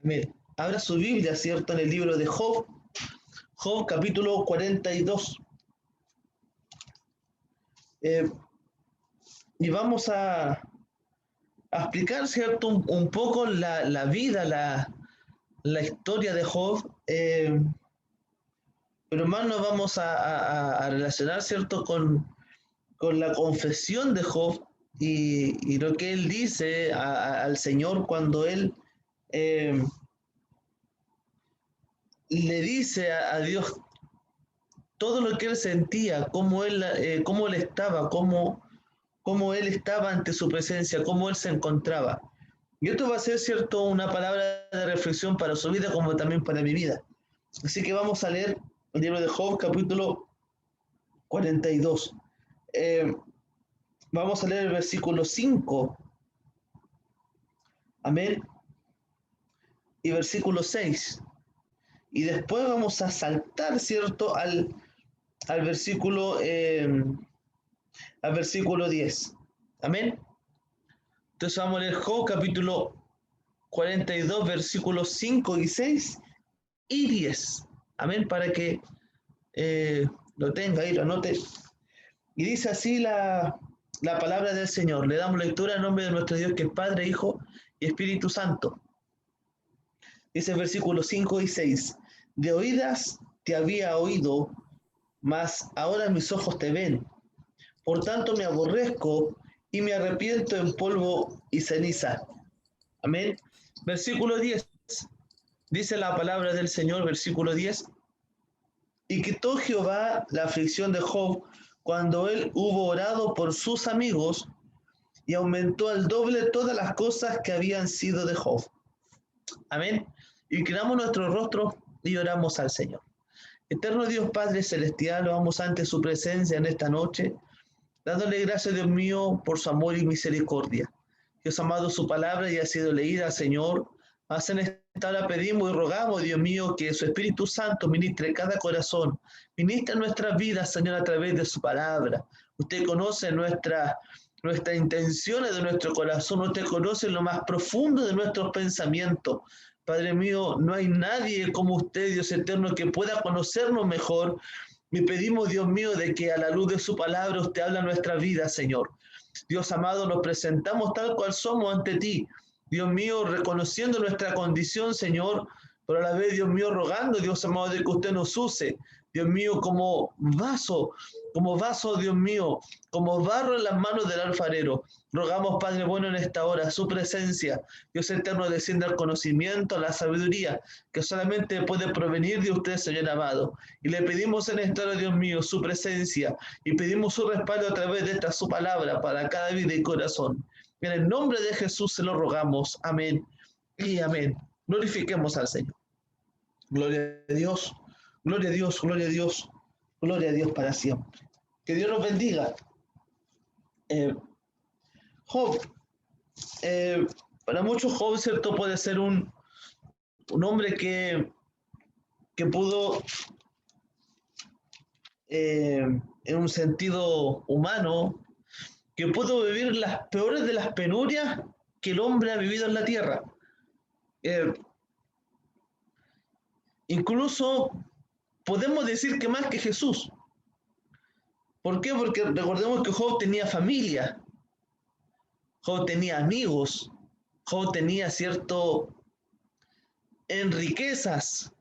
Amén. Abra su Biblia, ¿cierto? En el libro de Job, Job capítulo 42. Eh, y vamos a explicar, ¿cierto? Un poco la vida, la historia de Job. Pero más nos vamos a relacionar, ¿cierto? Con la confesión de Job y lo que él dice al Señor cuando él eh, le dice a Dios todo lo que él sentía, cómo él estaba, cómo él estaba ante su presencia, cómo él se encontraba. Y esto va a ser, cierto, una palabra de reflexión para su vida como también para mi vida. Así que vamos a leer el libro de Job, capítulo 42. Eh, Vamos a leer el versículo 5, amén, y versículo 6. Y después vamos a saltar, ¿cierto?, al versículo, al versículo 10. Amén. Entonces vamos a leer Job capítulo 42, versículos 5 y 6 y 10. Amén, para que lo tenga ahí, lo anote. Y dice así la palabra del Señor. Le damos lectura en nombre de nuestro Dios, que es Padre, Hijo y Espíritu Santo. Dice el versículo 5 y 6. De oídas te había oído, mas ahora mis ojos te ven. Por tanto me aborrezco y me arrepiento en polvo y ceniza. Amén. Versículo 10. Dice la palabra del Señor, versículo 10. Y quitó Jehová la aflicción de Job cuando él hubo orado por sus amigos, y aumentó al doble todas las cosas que habían sido de Job. Amén. Inclinamos nuestros rostros y oramos al Señor. Eterno Dios Padre Celestial, vamos ante su presencia en esta noche, dándole gracias, Dios mío, por su amor y misericordia. Dios amado, su palabra ya ha sido leída, Señor. Mas en esta hora pedimos y rogamos, Dios mío, que su Espíritu Santo ministre cada corazón, ministre nuestras vidas, Señor, a través de su palabra. Usted conoce nuestras intenciones de nuestro corazón, usted conoce lo más profundo de nuestros pensamientos. Padre mío, no hay nadie como usted, Dios eterno, que pueda conocernos mejor. Y pedimos, Dios mío, de que a la luz de su palabra usted habla nuestra vida, Señor. Dios amado, nos presentamos tal cual somos ante ti. Dios mío, reconociendo nuestra condición, Señor, pero a la vez, Dios mío, rogando, Dios amado, de que usted nos use, Dios mío, como vaso, Dios mío, como barro en las manos del alfarero. Rogamos, Padre bueno, en esta hora, su presencia, Dios eterno, descienda el conocimiento, la sabiduría, que solamente puede provenir de usted, Señor amado. Y le pedimos en esta hora, Dios mío, su presencia, y pedimos su respaldo a través de esta su palabra para cada vida y corazón. En el nombre de Jesús se lo rogamos. Amén y amén. Glorifiquemos al Señor. Gloria a Dios, gloria a Dios, gloria a Dios, gloria a Dios para siempre. Que Dios nos bendiga. Job, para muchos Job, ¿cierto? Puede ser un hombre que pudo, en un sentido humano, que pudo vivir las peores de las penurias que el hombre ha vivido en la tierra. Eh, Incluso podemos decir que más que Jesús. ¿Por qué? Porque recordemos que Job tenía familia, Job tenía amigos, Job tenía cierto en riquezas,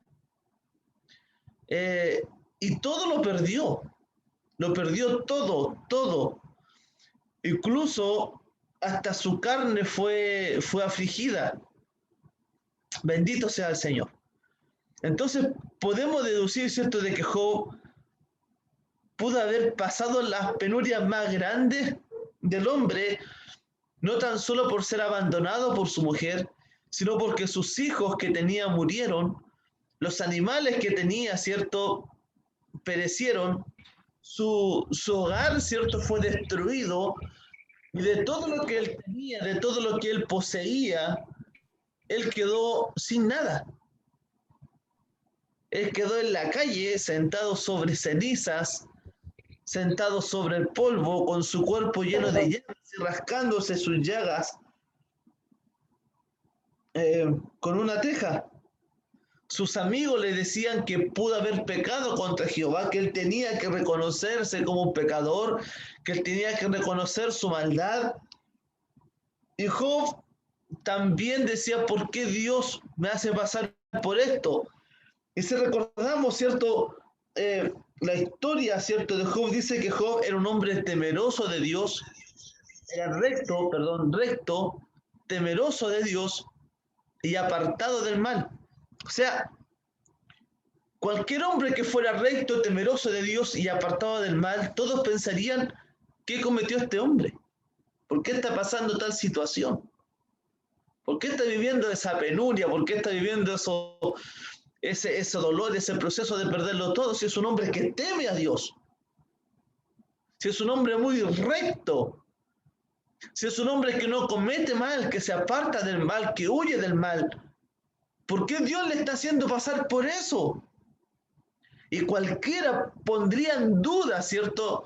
eh, y todo lo perdió todo, todo. Incluso hasta su carne fue afligida. Bendito sea el Señor. Entonces podemos deducir, ¿cierto?, de que Job pudo haber pasado las penurias más grandes del hombre, no tan solo por ser abandonado por su mujer, sino porque sus hijos que tenía murieron, los animales que tenía, ¿cierto?, perecieron, su hogar, ¿cierto?, fue destruido, y de todo lo que él tenía, de todo lo que él poseía, él quedó sin nada. Él quedó en la calle, sentado sobre cenizas, sentado sobre el polvo, con su cuerpo lleno de llagas y rascándose sus llagas. con una teja. Sus amigos le decían que pudo haber pecado contra Jehová, que él tenía que reconocerse como un pecador, que él tenía que reconocer su maldad. Y Job también decía, ¿por qué Dios me hace pasar por esto? Y si recordamos, ¿cierto? La historia, ¿cierto? De Job dice que Job era un hombre temeroso de Dios, era recto, perdón, recto, temeroso de Dios y apartado del mal. O sea, cualquier hombre que fuera recto, temeroso de Dios y apartado del mal, todos pensarían, ¿qué cometió este hombre? ¿Por qué está pasando tal situación? ¿Por qué está viviendo esa penuria? ¿Por qué está viviendo ese dolor, ese proceso de perderlo todo? Si es un hombre que teme a Dios, si es un hombre muy recto, si es un hombre que no comete mal, que se aparta del mal, que huye del mal, ¿por qué Dios le está haciendo pasar por eso? Y cualquiera pondría en duda, ¿cierto?,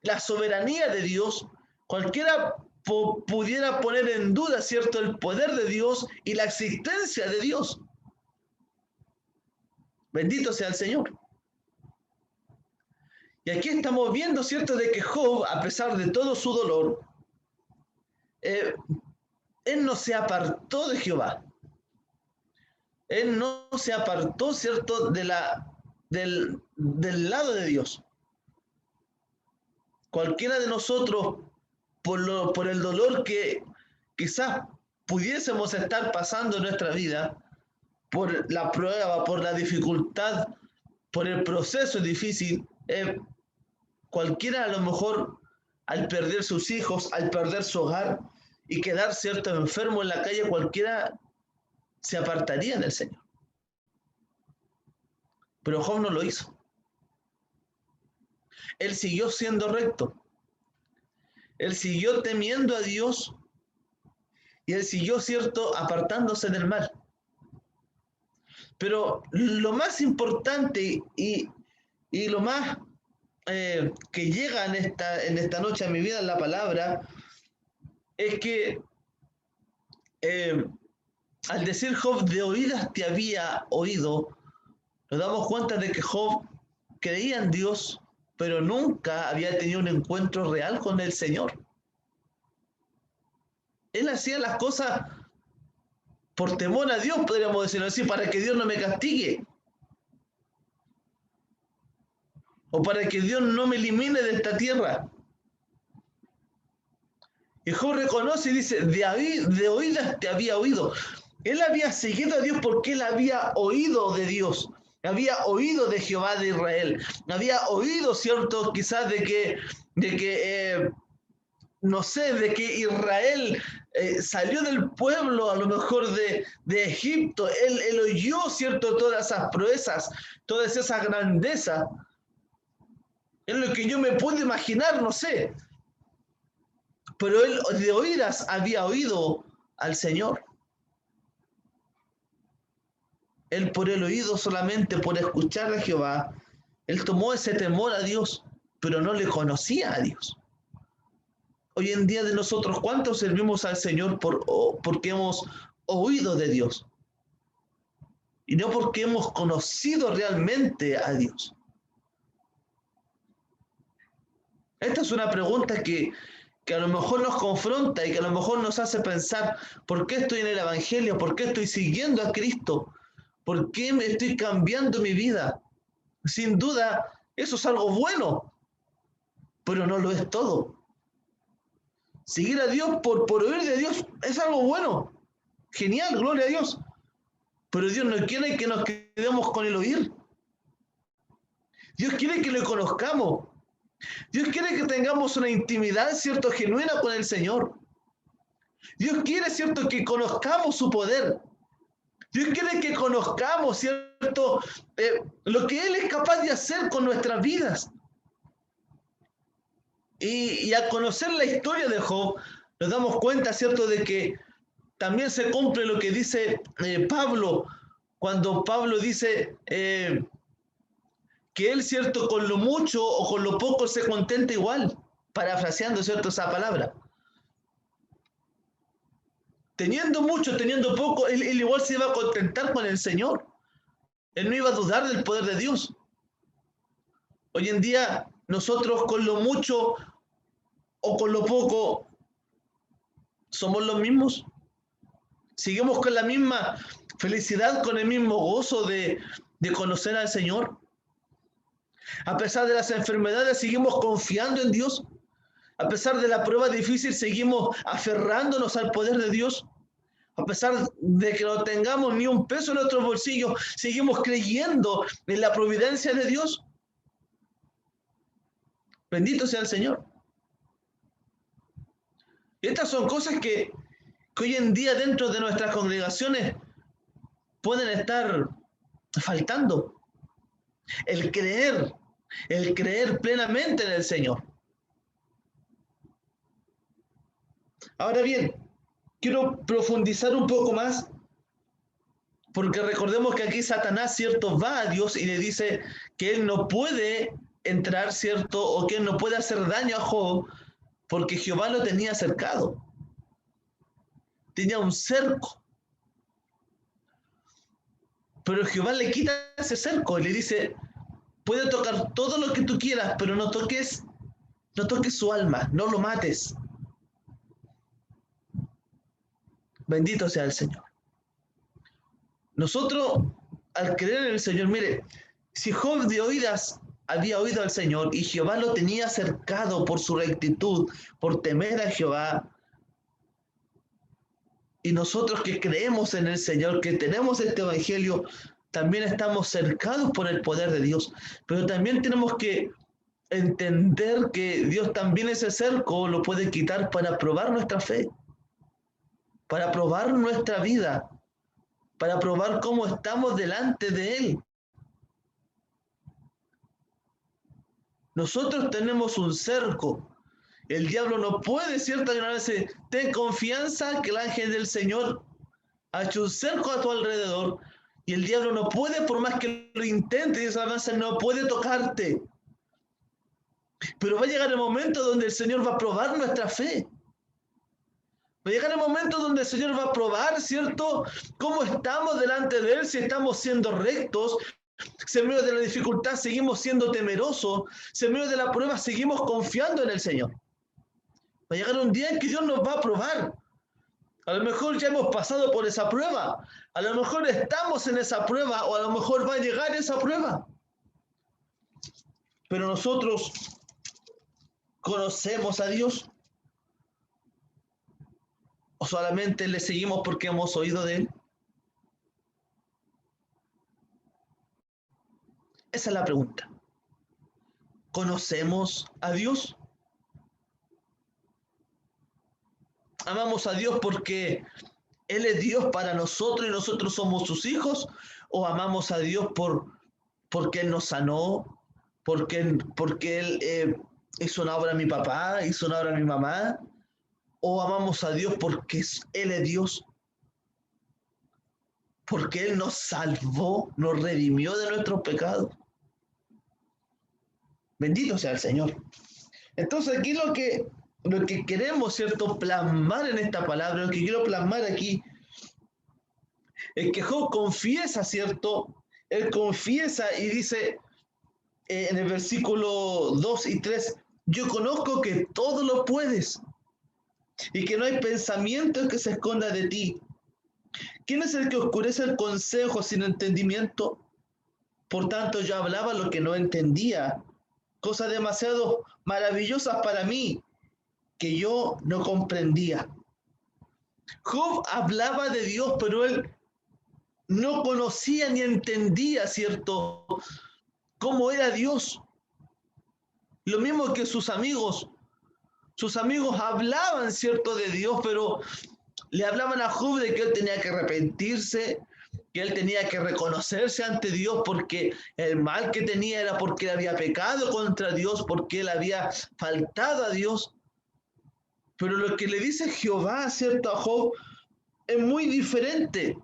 la soberanía de Dios, cualquiera pudiera poner en duda, ¿cierto?, el poder de Dios y la existencia de Dios. Bendito sea el Señor. Y aquí estamos viendo, ¿cierto?, de que Job, a pesar de todo su dolor, eh, él no se apartó de Jehová. Él no se apartó, ¿cierto?, del lado de Dios. Cualquiera de nosotros, por el dolor que quizás pudiésemos estar pasando en nuestra vida, por la prueba, por la dificultad, por el proceso difícil, cualquiera a lo mejor al perder sus hijos, al perder su hogar y quedar cierto enfermo en la calle, cualquiera se apartaría del Señor. Pero Job no lo hizo. Él siguió siendo recto. Él siguió temiendo a Dios y él siguió, cierto, apartándose del mal. Pero lo más importante y lo más que llega en esta noche a mi vida en la palabra es que eh, al decir Job, de oídas te había oído, nos damos cuenta de que Job creía en Dios, pero nunca había tenido un encuentro real con el Señor. Él hacía las cosas por temor a Dios, podríamos decirlo así, para que Dios no me castigue. O para que Dios no me elimine de esta tierra. Y Job reconoce y dice, de oídas te había oído. Él había seguido a Dios porque él había oído de Dios. Había oído de Jehová de Israel. Había oído, ¿cierto? Quizás no sé, de que Israel salió del pueblo a lo mejor de Egipto. Él oyó, ¿cierto? Todas esas proezas, todas esas grandezas. Es lo que yo me puedo imaginar, no sé. Pero él de oídas había oído al Señor. Él por el oído solamente, por escuchar a Jehová, él tomó ese temor a Dios, pero no le conocía a Dios. Hoy en día de nosotros, ¿cuántos servimos al Señor porque hemos oído de Dios? Y no porque hemos conocido realmente a Dios. Esta es una pregunta que a lo mejor nos confronta y que a lo mejor nos hace pensar, ¿por qué estoy en el Evangelio? ¿Por qué estoy siguiendo a Cristo? ¿Por qué me estoy cambiando mi vida? Sin duda, eso es algo bueno, pero no lo es todo. Seguir a Dios por oír de Dios es algo bueno. Genial, gloria a Dios. Pero Dios no quiere que nos quedemos con el oír. Dios quiere que lo conozcamos. Dios quiere que tengamos una intimidad, ¿cierto?, genuina con el Señor. Dios quiere, ¿cierto?, que conozcamos su poder. Dios quiere que conozcamos, ¿cierto?, lo que Él es capaz de hacer con nuestras vidas. Y al conocer la historia de Job, nos damos cuenta, ¿cierto?, de que también se cumple lo que dice Pablo, cuando Pablo dice que él, ¿cierto?, con lo mucho o con lo poco se contenta igual, parafraseando, ¿cierto?, esa palabra. Teniendo mucho, teniendo poco, él igual se iba a contentar con el Señor. Él no iba a dudar del poder de Dios. Hoy en día, nosotros con lo mucho o con lo poco, somos los mismos. Seguimos con la misma felicidad, con el mismo gozo de conocer al Señor. A pesar de las enfermedades, seguimos confiando en Dios. A pesar de la prueba difícil, seguimos aferrándonos al poder de Dios. A pesar de que no tengamos ni un peso en nuestros bolsillos, seguimos creyendo en la providencia de Dios. Bendito sea el Señor. Y estas son cosas que hoy en día dentro de nuestras congregaciones pueden estar faltando. El creer plenamente en el Señor. Ahora bien, quiero profundizar un poco más, porque recordemos que aquí Satanás, ¿cierto?, va a Dios y le dice que él no puede entrar, ¿cierto?, o que él no puede hacer daño a Job, porque Jehová lo tenía cercado. Tenía un cerco. Pero Jehová le quita ese cerco y le dice, puede tocar todo lo que tú quieras, pero no toques su alma, no lo mates. Bendito sea el Señor. Nosotros, al creer en el Señor, mire, si Job de oídas había oído al Señor y Jehová lo tenía cercado por su rectitud, por temer a Jehová, y nosotros que creemos en el Señor, que tenemos este evangelio, también estamos cercados por el poder de Dios. Pero también tenemos que entender que Dios también ese cerco lo puede quitar para probar nuestra fe, para probar nuestra vida, para probar cómo estamos delante de Él. Nosotros tenemos un cerco. El diablo no puede, ¿cierto? Ten confianza que el ángel del Señor ha hecho un cerco a tu alrededor y el diablo no puede, por más que lo intente, y esa alabanza no puede tocarte. Pero va a llegar el momento donde el Señor va a probar nuestra fe. Va a llegar el momento donde el Señor va a probar, ¿cierto?, cómo estamos delante de Él, si estamos siendo rectos, si en medio de la dificultad seguimos siendo temerosos, si en medio de la prueba seguimos confiando en el Señor. Va a llegar un día en que Dios nos va a probar. A lo mejor ya hemos pasado por esa prueba, a lo mejor estamos en esa prueba o a lo mejor va a llegar esa prueba. Pero nosotros conocemos a Dios o solamente le seguimos porque hemos oído de Él. Esa es la pregunta. ¿Conocemos a Dios? ¿Amamos a Dios porque Él es Dios para nosotros y nosotros somos sus hijos? ¿O amamos a Dios porque Él nos sanó? ¿Porque Él hizo una obra a mi papá? ¿Hizo una obra a mi mamá? ¿O amamos a Dios porque Él es Dios? Porque Él nos salvó, nos redimió de nuestros pecados. Bendito sea el Señor. Entonces aquí lo que queremos, ¿cierto?, plasmar en esta palabra, lo que quiero plasmar aquí, es que Job confiesa, ¿cierto? Él confiesa y dice en el versículo 2 y 3, yo conozco que todo lo puedes y que no hay pensamiento que se esconda de ti. ¿Quién es el que oscurece el consejo sin entendimiento? Por tanto, yo hablaba lo que no entendía, cosas demasiado maravillosas para mí que yo no comprendía. Job hablaba de Dios, pero él no conocía ni entendía, ¿cierto?, cómo era Dios. Lo mismo que sus amigos hablaban, ¿cierto?, de Dios, pero le hablaban a Job de que él tenía que arrepentirse, que él tenía que reconocerse ante Dios porque el mal que tenía era porque él había pecado contra Dios, porque él había faltado a Dios. Pero lo que le dice Jehová, ¿cierto?, a Job es muy diferente.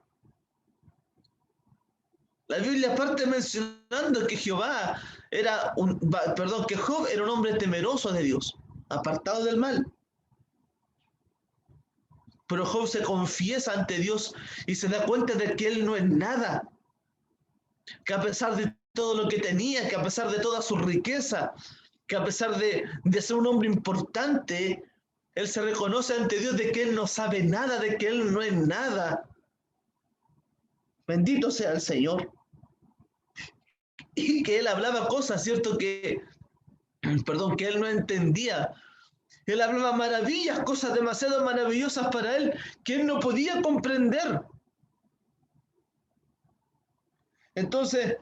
La Biblia parte mencionando que que Job era un hombre temeroso de Dios, apartado del mal. Pero Job se confiesa ante Dios y se da cuenta de que él no es nada, que a pesar de todo lo que tenía, que a pesar de toda su riqueza, que a pesar de ser un hombre importante, él se reconoce ante Dios de que él no sabe nada, de que él no es nada. Bendito sea el Señor. Y que él hablaba cosas, ¿cierto? Perdón, que él no entendía. Él hablaba maravillas, cosas demasiado maravillosas para él, que él no podía comprender. Entonces,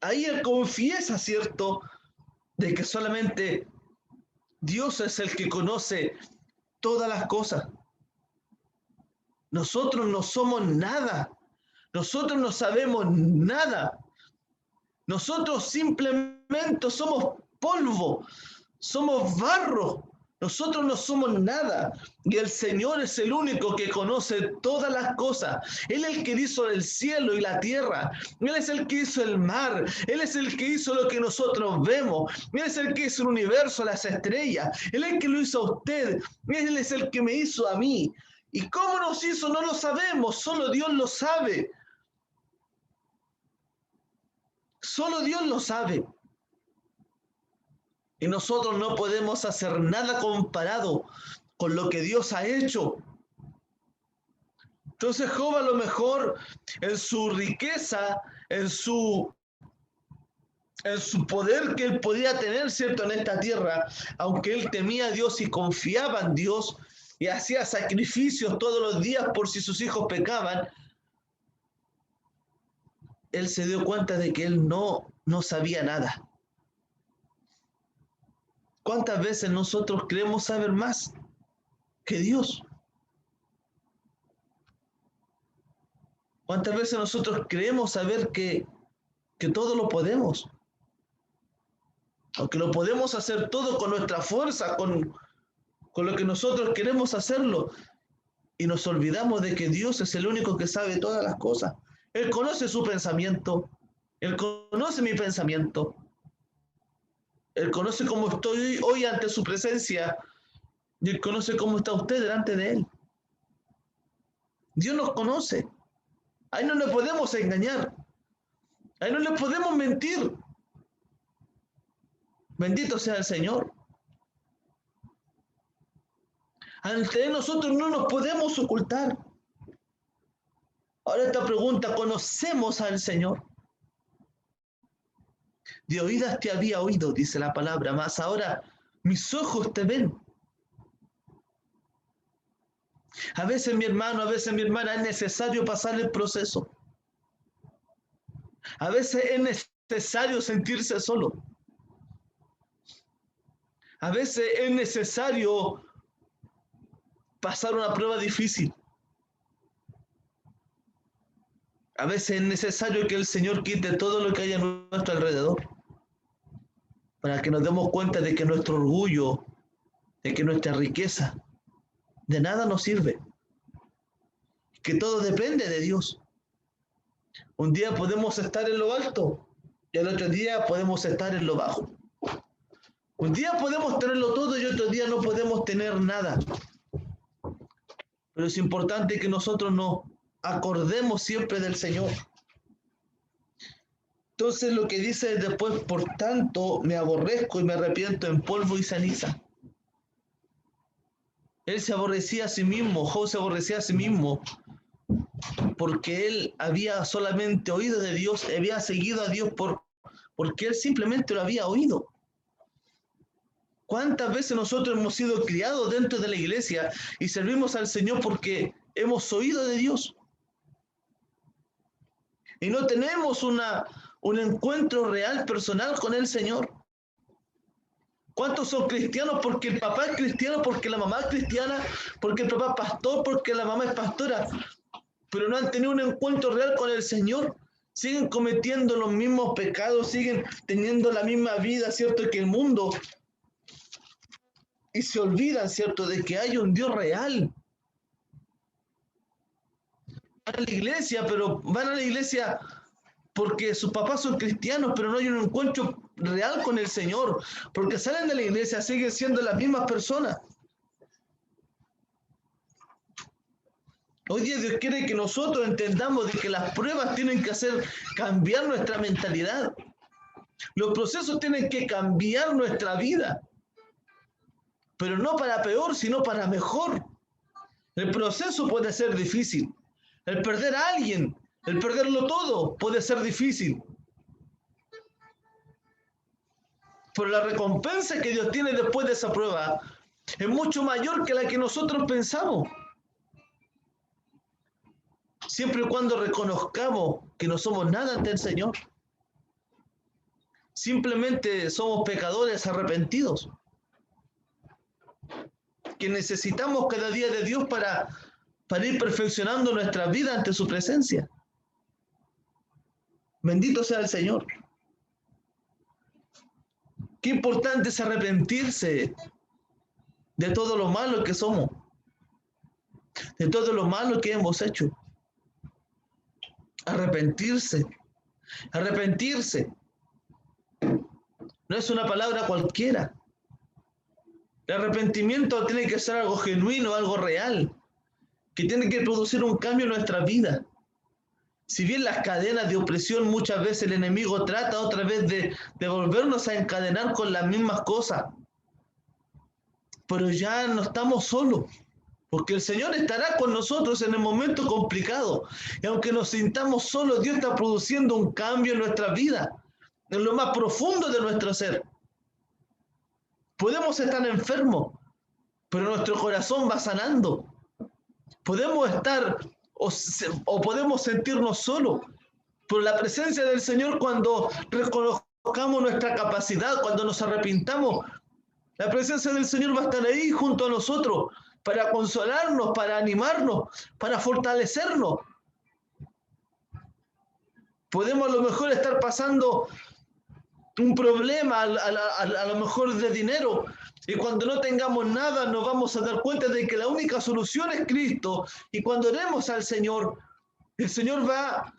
ahí él confiesa, ¿cierto?, de que solamente Dios es el que conoce todas las cosas. Nosotros no somos nada. Nosotros no sabemos nada. Nosotros simplemente somos polvo, somos barro. Nosotros no somos nada. Y el Señor es el único que conoce todas las cosas. Él es el que hizo el cielo y la tierra. Él es el que hizo el mar. Él es el que hizo lo que nosotros vemos. Él es el que hizo el universo, las estrellas. Él es el que lo hizo a usted. Él es el que me hizo a mí. ¿Y cómo nos hizo? No lo sabemos. Solo Dios lo sabe. Solo Dios lo sabe. Y nosotros no podemos hacer nada comparado con lo que Dios ha hecho. Entonces Job, a lo mejor en su riqueza, en su poder que él podía tener, ¿cierto?, en esta tierra, aunque él temía a Dios y confiaba en Dios y hacía sacrificios todos los días por si sus hijos pecaban, él se dio cuenta de que él no sabía nada. ¿Cuántas veces nosotros creemos saber más que Dios? ¿Cuántas veces nosotros creemos saber que todo lo podemos? O que lo podemos hacer todo con nuestra fuerza, con lo que nosotros queremos hacerlo. Y nos olvidamos de que Dios es el único que sabe todas las cosas. Él conoce su pensamiento. Él conoce mi pensamiento. Él conoce cómo estoy hoy ante su presencia. Y Él conoce cómo está usted delante de Él. Dios nos conoce. Ahí no le podemos engañar. Ahí no le podemos mentir. Bendito sea el Señor. Ante nosotros no nos podemos ocultar. Ahora esta pregunta, ¿conocemos al Señor? De oídas te había oído, dice la palabra, mas ahora mis ojos te ven. A veces, mi hermano, a veces, mi hermana, es necesario pasar el proceso. A veces es necesario sentirse solo. A veces es necesario pasar una prueba difícil. A veces es necesario que el Señor quite todo lo que hay a nuestro alrededor, para que nos demos cuenta de que nuestro orgullo, de que nuestra riqueza, de nada nos sirve, que todo depende de Dios. Un día podemos estar en lo alto y al otro día podemos estar en lo bajo. Un día podemos tenerlo todo y otro día no podemos tener nada. Pero es importante que nosotros nos acordemos siempre del Señor. Entonces lo que dice después, por tanto, me aborrezco y me arrepiento en polvo y ceniza. Él se aborrecía a sí mismo, Job se aborrecía a sí mismo, porque él había solamente oído de Dios, había seguido a Dios porque él simplemente lo había oído. ¿Cuántas veces nosotros hemos sido criados dentro de la iglesia y servimos al Señor porque hemos oído de Dios? Y no tenemos un encuentro real, personal con el Señor. ¿Cuántos son cristianos porque el papá es cristiano, porque la mamá es cristiana, porque el papá es pastor, porque la mamá es pastora, pero no han tenido un encuentro real con el Señor? Siguen cometiendo los mismos pecados, siguen teniendo la misma vida, ¿cierto?, que el mundo. Y se olvidan, ¿cierto?, de que hay un Dios real. Van a la iglesia, pero van a la iglesia porque sus papás son cristianos, pero no hay un encuentro real con el Señor, porque salen de la iglesia, siguen siendo las mismas personas. Hoy día Dios quiere que nosotros entendamos de que las pruebas tienen que hacer cambiar nuestra mentalidad. Los procesos tienen que cambiar nuestra vida, pero no para peor, sino para mejor. El proceso puede ser difícil. El perder a alguien, el perderlo todo, puede ser difícil. Pero la recompensa que Dios tiene después de esa prueba es mucho mayor que la que nosotros pensamos. Siempre y cuando reconozcamos que no somos nada ante el Señor. Simplemente somos pecadores arrepentidos, que necesitamos cada día de Dios para ir perfeccionando nuestra vida ante su presencia. Bendito sea el Señor. Qué importante es arrepentirse de todo lo malo que somos, de todo lo malo que hemos hecho. Arrepentirse. Arrepentirse. No es una palabra cualquiera. El arrepentimiento tiene que ser algo genuino, algo real, que tiene que producir un cambio en nuestra vida. Si bien las cadenas de opresión muchas veces el enemigo trata otra vez de volvernos a encadenar con las mismas cosas, pero ya no estamos solos, porque el Señor estará con nosotros en el momento complicado. Y aunque nos sintamos solos, Dios está produciendo un cambio en nuestra vida, en lo más profundo de nuestro ser. Podemos estar enfermos, pero nuestro corazón va sanando. Podemos estar o podemos sentirnos solos, pero la presencia del Señor, cuando reconozcamos nuestra capacidad, cuando nos arrepintamos, la presencia del Señor va a estar ahí junto a nosotros para consolarnos, para animarnos, para fortalecernos. Podemos a lo mejor estar pasando un problema, a lo mejor de dinero, y cuando no tengamos nada nos vamos a dar cuenta de que la única solución es Cristo, y cuando oremos al Señor, el Señor va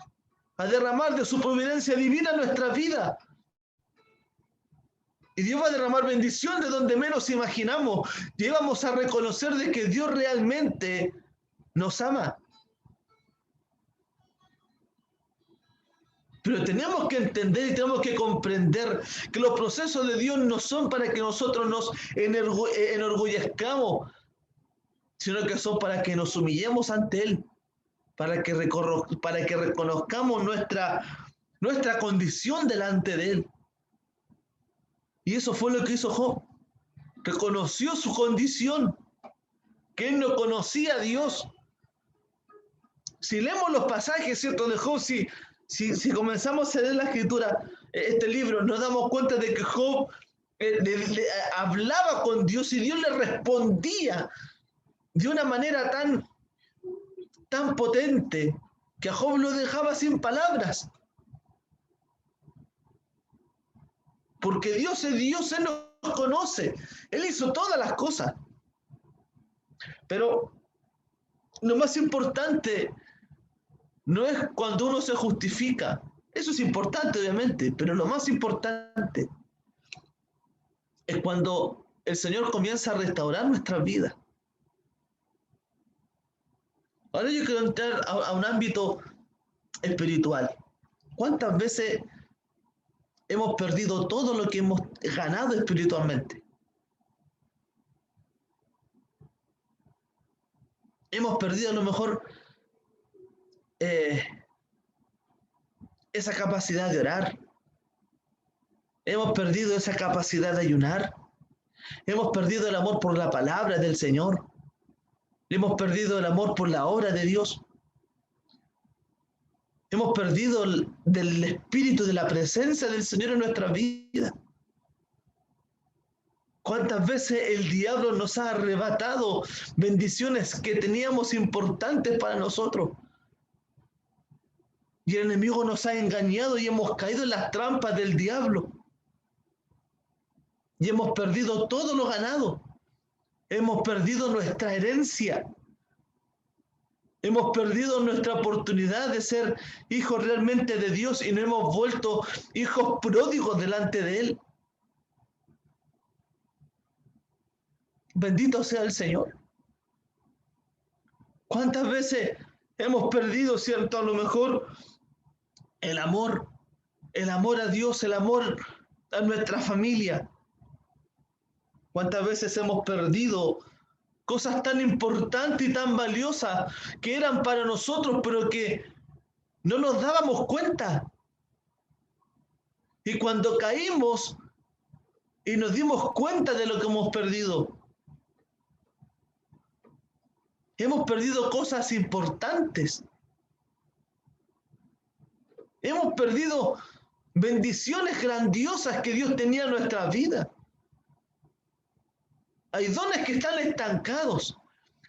a derramar de su providencia divina en nuestra vida. Y Dios va a derramar bendición de donde menos imaginamos. Y vamos a reconocer de que Dios realmente nos ama. Pero tenemos que entender y tenemos que comprender que los procesos de Dios no son para que nosotros nos enorgullezcamos, sino que son para que nos humillemos ante Él, para que reconozcamos nuestra condición delante de Él. Y eso fue lo que hizo Job. Reconoció su condición, que él no conocía a Dios. Si leemos los pasajes, ¿cierto?, de Job, si comenzamos a leer la escritura, este libro, nos damos cuenta de que Job le hablaba con Dios y Dios le respondía de una manera tan potente que a Job lo dejaba sin palabras. Porque Dios es Dios, Él nos conoce, Él hizo todas las cosas. Pero lo más importante no es cuando uno se justifica. Eso es importante, obviamente, pero lo más importante es cuando el Señor comienza a restaurar nuestra vida. Ahora yo quiero entrar a un ámbito espiritual. ¿Cuántas veces hemos perdido todo lo que hemos ganado espiritualmente? Hemos perdido a lo mejor esa capacidad de orar. Hemos perdido esa capacidad de ayunar. Hemos perdido el amor por la palabra del Señor. Hemos perdido el amor por la obra de Dios. Hemos perdido del espíritu de la presencia del Señor en nuestra vida. ¿Cuántas veces el diablo nos ha arrebatado bendiciones que teníamos importantes para nosotros? Y el enemigo nos ha engañado y hemos caído en las trampas del diablo. Y hemos perdido todo lo ganado. Hemos perdido nuestra herencia. Hemos perdido nuestra oportunidad de ser hijos realmente de Dios y nos hemos vuelto hijos pródigos delante de Él. Bendito sea el Señor. ¿Cuántas veces hemos perdido, cierto, a lo mejor el amor a Dios, el amor a nuestra familia? ¿Cuántas veces hemos perdido cosas tan importantes y tan valiosas que eran para nosotros, pero que no nos dábamos cuenta? Y cuando caímos y nos dimos cuenta de lo que hemos perdido cosas importantes. Hemos perdido bendiciones grandiosas que Dios tenía en nuestra vida. Hay dones que están estancados.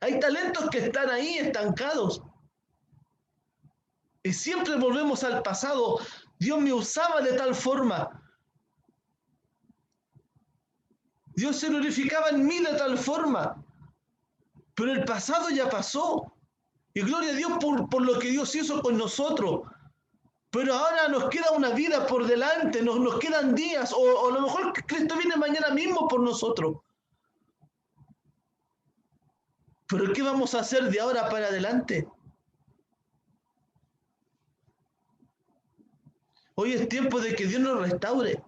Hay talentos que están ahí estancados. Y siempre volvemos al pasado. Dios me usaba de tal forma. Dios se glorificaba en mí de tal forma. Pero el pasado ya pasó. Y gloria a Dios por lo que Dios hizo con nosotros. Pero ahora nos queda una vida por delante, nos quedan días, o a lo mejor Cristo viene mañana mismo por nosotros. Pero ¿qué vamos a hacer de ahora para adelante? Hoy es tiempo de que Dios nos restaure.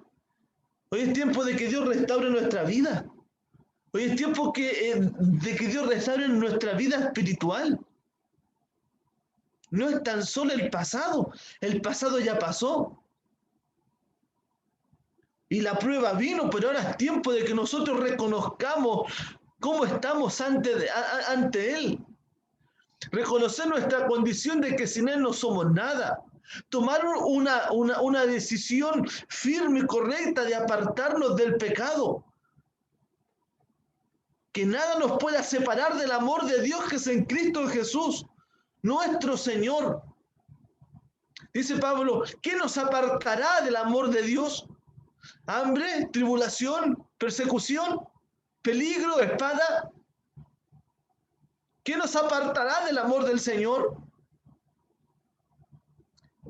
Hoy es tiempo de que Dios restaure nuestra vida. Hoy es tiempo de que Dios restaure nuestra vida espiritual. No es tan solo el pasado ya pasó. Y la prueba vino, pero ahora es tiempo de que nosotros reconozcamos cómo estamos ante Él. Reconocer nuestra condición de que sin Él no somos nada. Tomar una decisión firme y correcta de apartarnos del pecado. Que nada nos pueda separar del amor de Dios que es en Cristo Jesús, nuestro Señor. Dice Pablo, ¿qué nos apartará del amor de Dios? ¿Hambre, tribulación, persecución, peligro, espada? ¿Qué nos apartará del amor del Señor?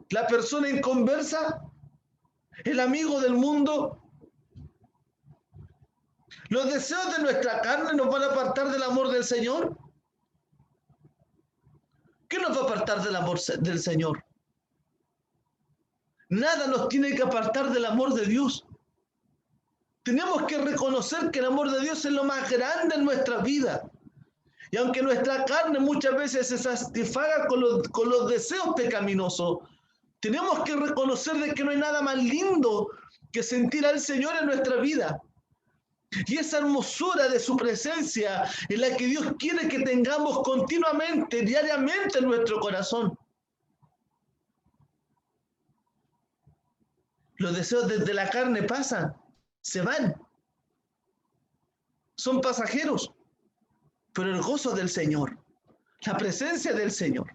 ¿La persona inconversa? ¿El amigo del mundo? ¿Los deseos de nuestra carne nos van a apartar del amor del Señor? ¿Qué nos va a apartar del amor del Señor? Nada nos tiene que apartar del amor de Dios. Tenemos que reconocer que el amor de Dios es lo más grande en nuestra vida. Y aunque nuestra carne muchas veces se satisfaga con los deseos pecaminosos, tenemos que reconocer de que no hay nada más lindo que sentir al Señor en nuestra vida. Y esa hermosura de su presencia es la que Dios quiere que tengamos continuamente, diariamente en nuestro corazón. Los deseos desde la carne pasan, se van. Son pasajeros. Pero el gozo del Señor, la presencia del Señor,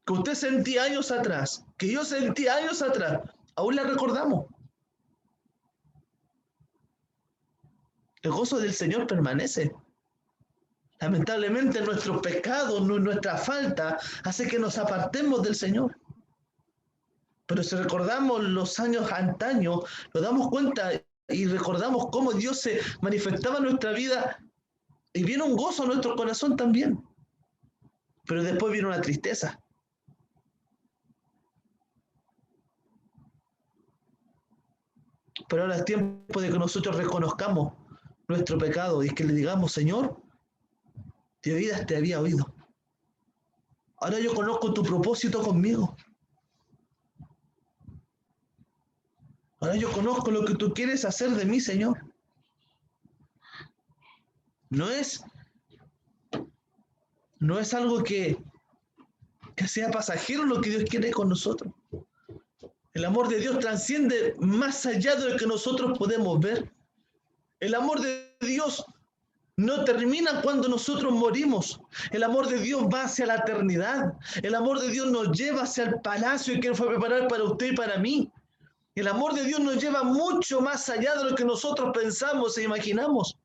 que usted sentía años atrás, que yo sentí años atrás, aún la recordamos. El gozo del Señor permanece. Lamentablemente nuestros pecados, nuestra falta, hace que nos apartemos del Señor. Pero si recordamos los años antaños, nos damos cuenta y recordamos cómo Dios se manifestaba en nuestra vida y viene un gozo a nuestro corazón también. Pero después viene una tristeza. Pero ahora es tiempo de que nosotros reconozcamos nuestro pecado y que le digamos, Señor, de oídas te había oído. Ahora yo conozco tu propósito conmigo. Ahora yo conozco lo que tú quieres hacer de mí, Señor. No es algo que sea pasajero lo que Dios quiere con nosotros. El amor de Dios trasciende más allá de lo que nosotros podemos ver. El amor de Dios no termina cuando nosotros morimos. El amor de Dios va hacia la eternidad. El amor de Dios nos lleva hacia el palacio que Él fue a preparar para usted y para mí. El amor de Dios nos lleva mucho más allá de lo que nosotros pensamos e imaginamos.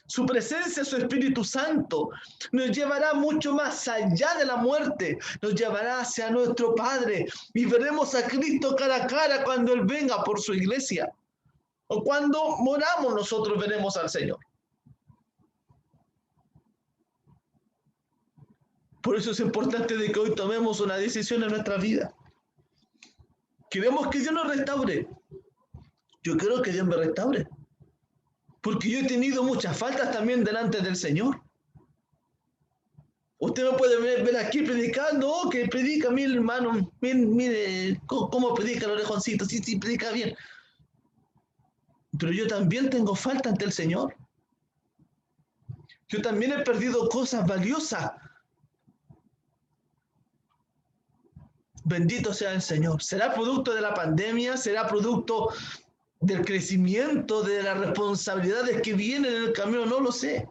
Su presencia, su Espíritu Santo, nos llevará mucho más allá de la muerte, nos llevará hacia nuestro Padre y veremos a Cristo cara a cara cuando Él venga por su iglesia. O cuando moramos nosotros veremos al Señor. Por eso es importante de que hoy tomemos una decisión en nuestra vida. Queremos que Dios nos restaure. Yo quiero que Dios me restaure. Porque yo he tenido muchas faltas también delante del Señor. Usted me puede ver aquí predicando, oh, que predica mi hermano, mire cómo predica el orejoncito, sí, predica bien. Pero yo también tengo falta ante el Señor. Yo también he perdido cosas valiosas. Bendito sea el Señor. ¿Será producto de la pandemia? ¿Será producto del crecimiento, de las responsabilidades que vienen en el camino? No lo sé.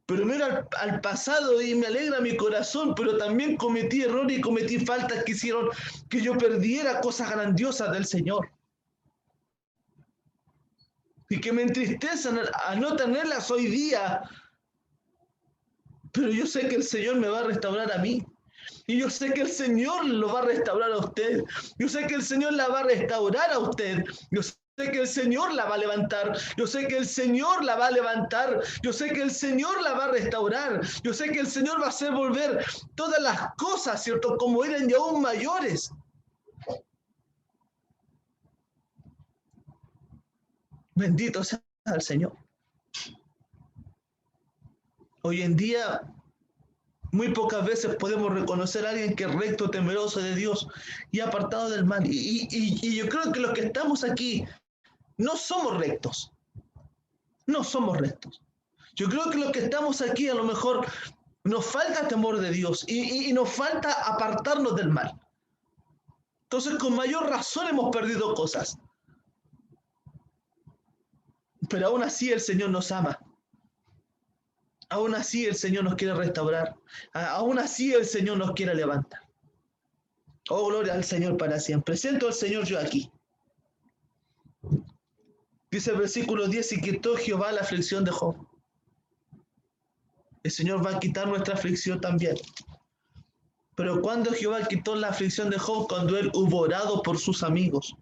Pero miro al pasado y me alegra mi corazón, pero también cometí errores y cometí faltas que hicieron que yo perdiera cosas grandiosas del Señor. Y que me entristecen a no tenerlas hoy día. Pero yo sé que el Señor me va a restaurar a mí. Y yo sé que el Señor lo va a restaurar a usted. Yo sé que el Señor la va a restaurar a usted. Yo sé que el Señor la va a levantar. Yo sé que el Señor la va a levantar. Yo sé que el Señor la va a restaurar. Yo sé que el Señor va a hacer volver todas las cosas, ¿cierto? Como eran y aún mayores. Bendito sea el Señor. Hoy en día, muy pocas veces podemos reconocer a alguien que es recto, temeroso de Dios y apartado del mal. Y yo creo que los que estamos aquí no somos rectos. No somos rectos. Yo creo que los que estamos aquí a lo mejor nos falta temor de Dios y nos falta apartarnos del mal. Entonces, con mayor razón hemos perdido cosas. Pero aún así el Señor nos ama. Aún así el Señor nos quiere restaurar. Aún así el Señor nos quiere levantar. Oh, gloria al Señor para siempre. Siento al Señor yo aquí. Dice el versículo 10, y quitó Jehová la aflicción de Job. El Señor va a quitar nuestra aflicción también. Pero cuando Jehová quitó la aflicción de Job, cuando él hubo orado por sus amigos,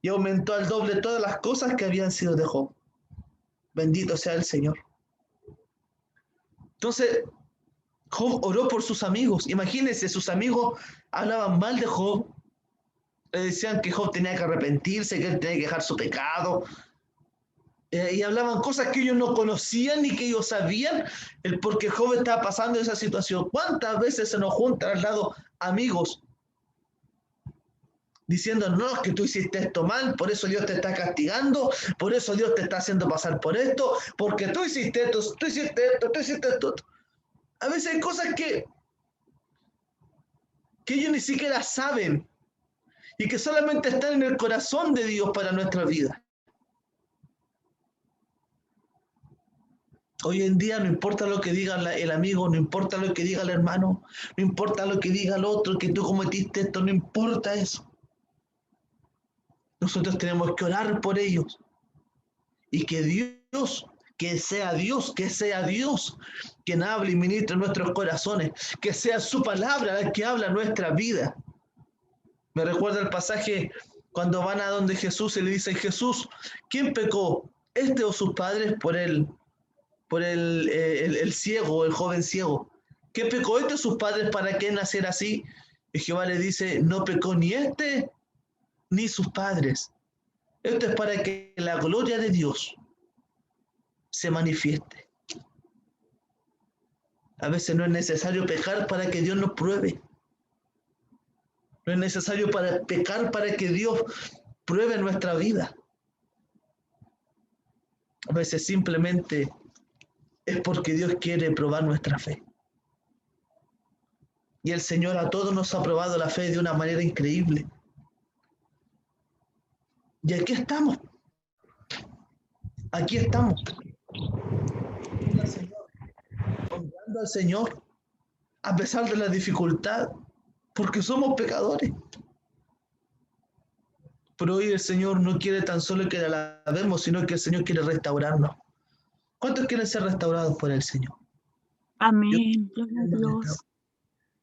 y aumentó al doble todas las cosas que habían sido de Job. Bendito sea el Señor. Entonces, Job oró por sus amigos. Imagínense, sus amigos hablaban mal de Job. Le decían que Job tenía que arrepentirse, que él tenía que dejar su pecado. Y hablaban cosas que ellos no conocían ni que ellos sabían el por qué Job estaba pasando esa situación. ¿Cuántas veces se nos juntan al lado amigos diciendo, no, es que tú hiciste esto mal, por eso Dios te está castigando, por eso Dios te está haciendo pasar por esto, porque tú hiciste esto, tú hiciste esto, tú hiciste esto? A veces hay cosas que ellos ni siquiera saben y que solamente están en el corazón de Dios para nuestra vida. Hoy en día no importa lo que diga el amigo, no importa lo que diga el hermano, no importa lo que diga el otro, que tú cometiste esto, no importa eso. Nosotros tenemos que orar por ellos y que Dios, que sea Dios quien hable y ministre en nuestros corazones, que sea su palabra la que habla nuestra vida. Me recuerda el pasaje cuando van a donde Jesús y le dicen, Jesús, ¿quién pecó? ¿Este o sus padres por el ciego, el joven ciego? ¿Qué pecó este o sus padres para que naciera así? Y Jehová le dice, no pecó ni este ni sus padres. Esto es para que la gloria de Dios se manifieste. A veces no es necesario pecar para que Dios nos pruebe. No es necesario pecar para que Dios pruebe nuestra vida. A veces simplemente es porque Dios quiere probar nuestra fe. Y el Señor a todos nos ha probado la fe de una manera increíble. Y aquí estamos. Aquí estamos. Honrando al Señor a pesar de la dificultad, porque somos pecadores. Pero hoy el Señor no quiere tan solo que la alabemos, sino que el Señor quiere restaurarnos. ¿Cuántos quieren ser restaurados por el Señor? Amén. Gloria a Dios.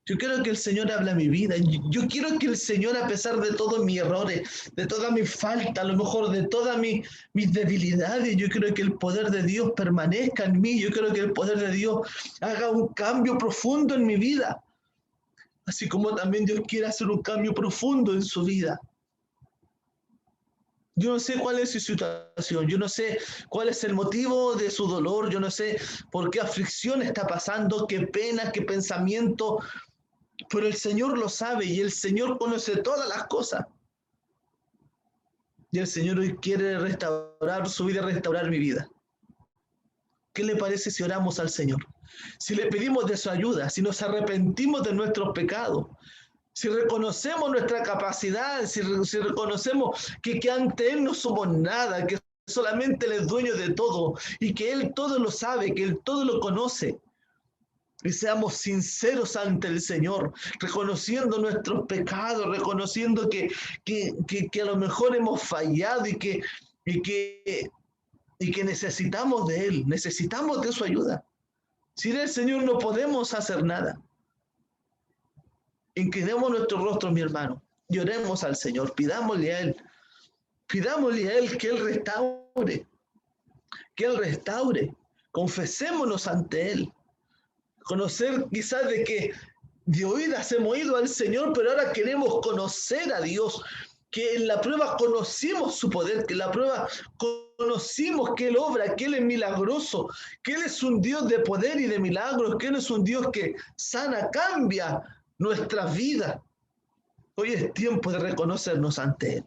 Yo quiero que el Señor hable a mi vida. Yo quiero que el Señor, a pesar de todos mis errores, de toda mi falta, a lo mejor de todas mis debilidades, yo quiero que el poder de Dios permanezca en mí. Yo quiero que el poder de Dios haga un cambio profundo en mi vida. Así como también Dios quiere hacer un cambio profundo en su vida. Yo no sé cuál es su situación, yo no sé cuál es el motivo de su dolor, yo no sé por qué aflicción está pasando, qué pena, qué pensamiento, pero el Señor lo sabe y el Señor conoce todas las cosas. Y el Señor hoy quiere restaurar su vida, restaurar mi vida. ¿Qué le parece si oramos al Señor? Si le pedimos de su ayuda, si nos arrepentimos de nuestros pecados, si reconocemos nuestra capacidad, si reconocemos que ante Él no somos nada, que solamente Él es dueño de todo y que Él todo lo sabe, que Él todo lo conoce. Y seamos sinceros ante el Señor, reconociendo nuestros pecados, reconociendo que a lo mejor hemos fallado y que necesitamos de Él, necesitamos de su ayuda. Sin el Señor no podemos hacer nada. Inclinemos nuestro rostro, mi hermano, y oremos al Señor, pidámosle a Él que Él restaure, confesémonos ante Él. Conocer quizás de que de oídas hemos oído al Señor, pero ahora queremos conocer a Dios, que en la prueba conocimos su poder, que en la prueba conocimos que Él obra, que Él es milagroso, que Él es un Dios de poder y de milagros, que Él es un Dios que sana, cambia nuestras vidas. Hoy es tiempo de reconocernos ante Él.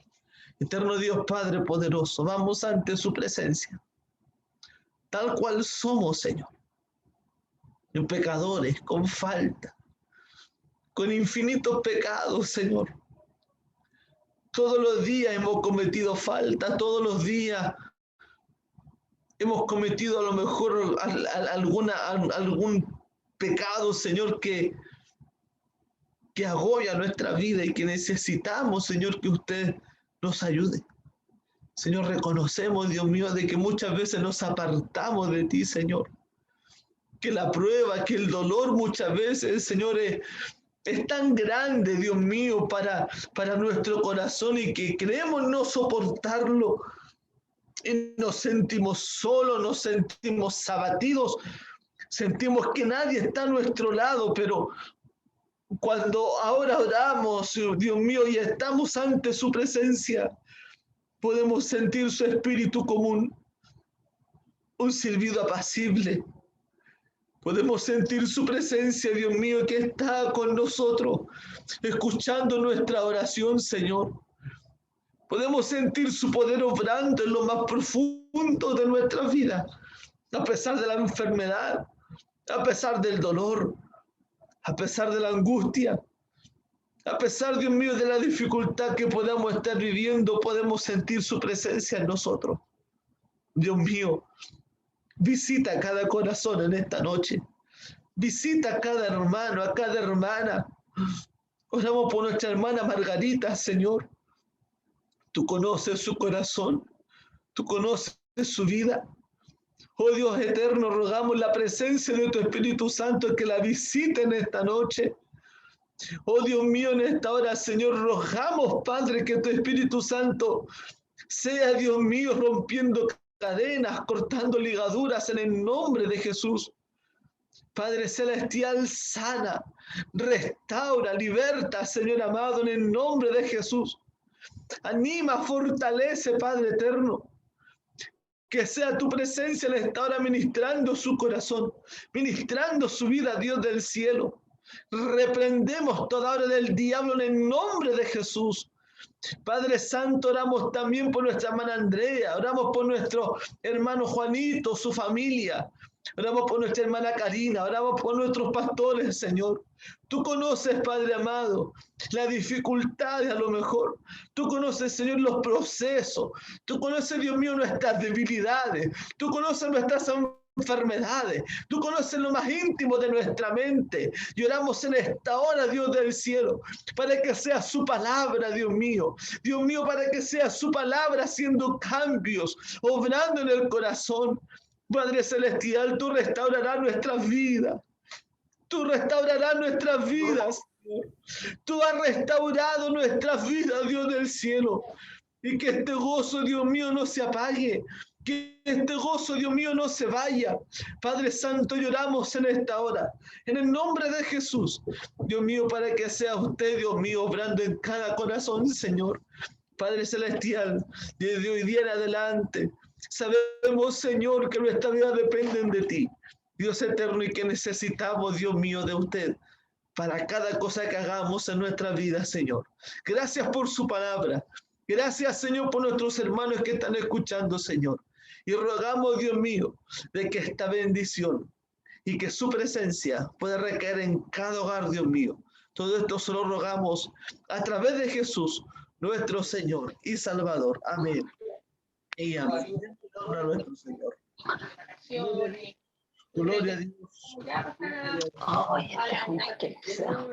Eterno Dios Padre poderoso, vamos ante su presencia, tal cual somos, Señor, en pecadores, con falta, con infinitos pecados, Señor. Todos los días hemos cometido falta, todos los días hemos cometido a lo mejor algún pecado, Señor, que agobia nuestra vida y que necesitamos, Señor, que usted nos ayude. Señor, reconocemos, Dios mío, de que muchas veces nos apartamos de ti, Señor. Que la prueba, que el dolor muchas veces, Señor, es tan grande, Dios mío, para nuestro corazón y que creemos no soportarlo. Y nos sentimos solos, nos sentimos abatidos, sentimos que nadie está a nuestro lado, pero cuando ahora oramos, Dios mío, y estamos ante su presencia, podemos sentir su espíritu común, un silbido apacible. Podemos sentir su presencia, Dios mío, que está con nosotros, escuchando nuestra oración, Señor. Podemos sentir su poder obrando en lo más profundo de nuestra vida, a pesar de la enfermedad, a pesar del dolor, a pesar de la angustia, a pesar, Dios mío, de la dificultad que podamos estar viviendo, podemos sentir su presencia en nosotros. Dios mío, visita a cada corazón en esta noche. Visita a cada hermano, a cada hermana. Oramos por nuestra hermana Margarita, Señor. Tú conoces su corazón. Tú conoces su vida. Oh Dios eterno, rogamos la presencia de tu Espíritu Santo que la visite en esta noche. Oh Dios mío, en esta hora, Señor, rogamos, Padre, que tu Espíritu Santo sea, Dios mío, rompiendo cadenas, cortando ligaduras en el nombre de Jesús. Padre celestial, sana, restaura, liberta, Señor amado, en el nombre de Jesús. Anima, fortalece, Padre eterno. Que sea tu presencia en esta hora ministrando su corazón, ministrando su vida, Dios del cielo. Reprendemos toda obra del diablo en el nombre de Jesús. Padre Santo, oramos también por nuestra hermana Andrea, oramos por nuestro hermano Juanito, su familia, oramos por nuestra hermana Karina, oramos por nuestros pastores, Señor. Tú conoces, Padre amado, las dificultades a lo mejor. Tú conoces, Señor, los procesos. Tú conoces, Dios mío, nuestras debilidades. Tú conoces nuestras enfermedades. Tú conoces lo más íntimo de nuestra mente. Y oramos en esta hora, Dios del cielo, para que sea su palabra, Dios mío. Dios mío, para que sea su palabra haciendo cambios, obrando en el corazón. Padre celestial, tú restaurarás nuestras vidas. Tú restaurarás nuestras vidas. Tú has restaurado nuestras vidas, Dios del cielo. Y que este gozo, Dios mío, no se apague. Que este gozo, Dios mío, no se vaya. Padre Santo, lloramos en esta hora. En el nombre de Jesús. Dios mío, para que sea usted, Dios mío, obrando en cada corazón, Señor. Padre Celestial, desde hoy día en adelante, sabemos, Señor, que nuestra vida depende de ti. Dios eterno, y que necesitamos, Dios mío, de usted para cada cosa que hagamos en nuestra vida, Señor. Gracias por su palabra. Gracias, Señor, por nuestros hermanos que están escuchando, Señor. Y rogamos, Dios mío, de que esta bendición y que su presencia pueda recaer en cada hogar, Dios mío. Todo esto se lo rogamos a través de Jesús, nuestro Señor y Salvador. Amén. Y amén. Gloria a nuestro Señor. Gloria a Dios. Ay, este es un